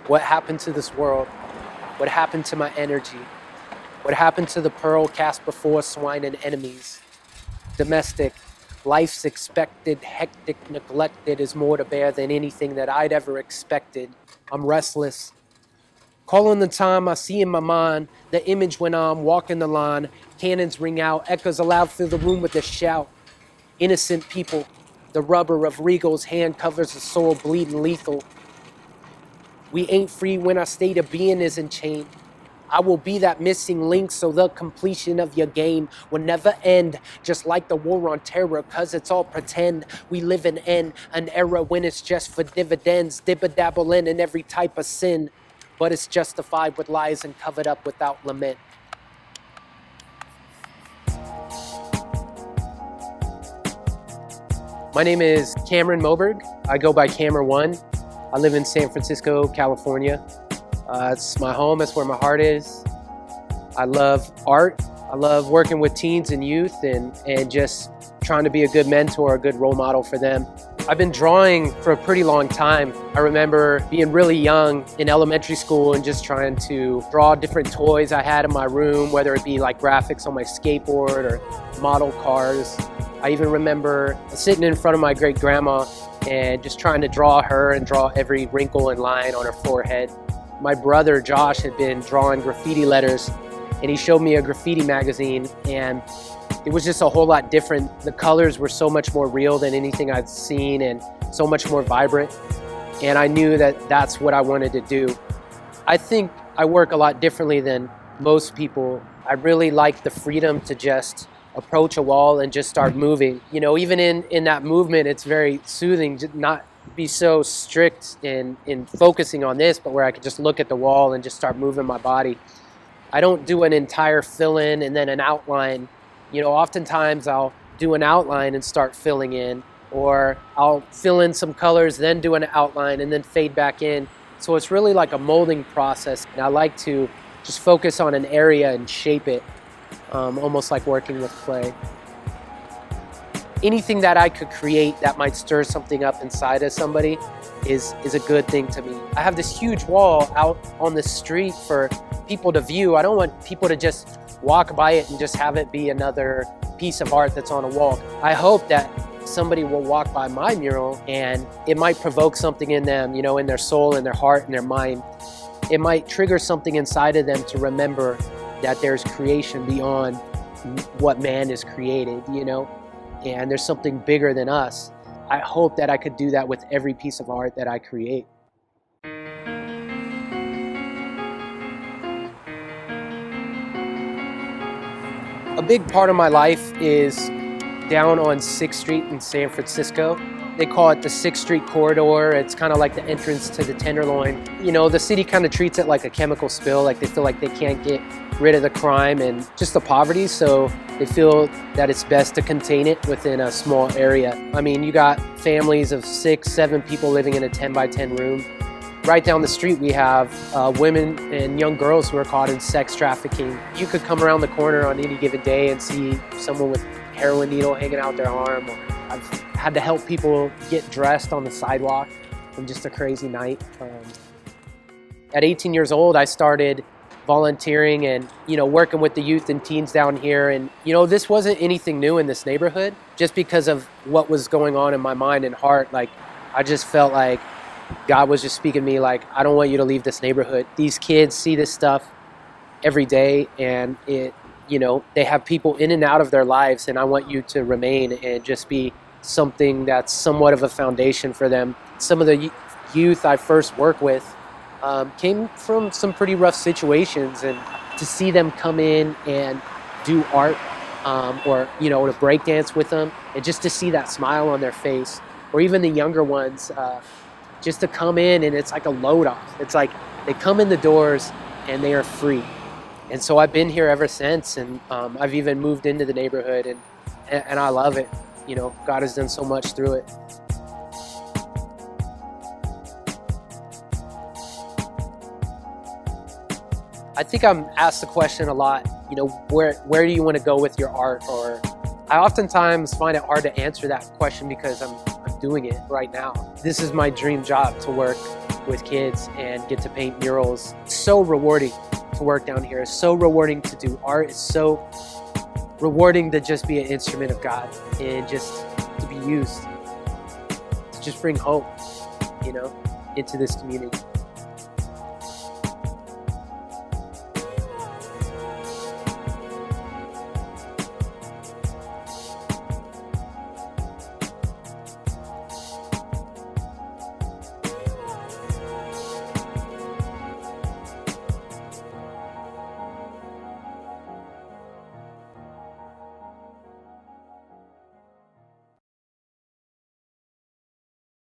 What happened to this world? What happened to my energy? What happened to the pearl cast before swine and enemies? Domestic, life's expected, hectic, neglected is more to bear than anything that I'd ever expected. I'm restless. Calling the time I see in my mind, the image when I'm walking the line, cannons ring out, echoes aloud through the room with a shout. Innocent people, the rubber of Regal's hand covers the soul bleeding lethal. We ain't free when our state of being isn't chained. I will be that missing link so the completion of your game will never end. Just like the war on terror, cause it's all pretend. We live in an era when it's just for dividends. Dibba-dabbling in every type of sin. But it's justified with lies and covered up without lament. My name is Cameron Moberg. I go by Camer1. I live in San Francisco, California. It's my home, it's where my heart is. I love art. I love working with teens and youth and just trying to be a good mentor, a good role model for them. I've been drawing for a pretty long time. I remember being really young in elementary school and just trying to draw different toys I had in my room, whether it be like graphics on my skateboard or model cars. I even remember sitting in front of my great-grandma and just trying to draw her and draw every wrinkle and line on her forehead. My brother Josh had been drawing graffiti letters and he showed me a graffiti magazine and it was just a whole lot different. The colors were so much more real than anything I'd seen and so much more vibrant. And I knew that that's what I wanted to do. I think I work a lot differently than most people. I really like the freedom to just approach a wall and just start moving. You know, even in that movement, it's very soothing to not be so strict in focusing on this, but where I could just look at the wall and just start moving my body. I don't do an entire fill-in and then an outline. You know, oftentimes I'll do an outline and start filling in, or I'll fill in some colors, then do an outline and then fade back in. So it's really like a molding process. And I like to just focus on an area and shape it, almost like working with clay. Anything that I could create that might stir something up inside of somebody is a good thing to me. I have this huge wall out on the street for people to view. I don't want people to just walk by it and just have it be another piece of art that's on a wall. I hope that somebody will walk by my mural and it might provoke something in them, you know, in their soul, in their heart, in their mind. It might trigger something inside of them to remember that there's creation beyond what man has created, you know, and there's something bigger than us. I hope that I could do that with every piece of art that I create. A big part of my life is down on 6th Street in San Francisco. They call it the 6th Street corridor. It's kind of like the entrance to the Tenderloin. You know, the city kind of treats it like a chemical spill, like they feel like they can't get rid of the crime and just the poverty, so they feel that it's best to contain it within a small area. I mean, you got families of 6, 7 people living in a 10 by 10 room. Right down the street we have women and young girls who are caught in sex trafficking. You could come around the corner on any given day and see someone with a heroin needle hanging out their arm. Or I've had to help people get dressed on the sidewalk in just a crazy night. At 18 years old, I started volunteering and, you know, working with the youth and teens down here. And, you know, this wasn't anything new in this neighborhood, just because of what was going on in my mind and heart. Like, I just felt like God was just speaking to me like, I don't want you to leave this neighborhood. These kids see this stuff every day and it, you know, they have people in and out of their lives, and I want you to remain and just be something that's somewhat of a foundation for them. Some of the youth I first worked with came from some pretty rough situations, and to see them come in and do art or, you know, to break dance with them, and just to see that smile on their face, or even the younger ones, just to come in and it's like a load off. It's like they come in the doors and they are free. And so I've been here ever since, and I've even moved into the neighborhood, and I love it. You know, God has done so much through it. I think I'm asked the question a lot, you know, where do you want to go with your art? Or I oftentimes find it hard to answer that question because I'm myself doing it right now. This is my dream job, to work with kids and get to paint murals. It's so rewarding to work down here. It's so rewarding to do art. It's so rewarding to just be an instrument of God and just to be used to just bring hope, you know, into this community.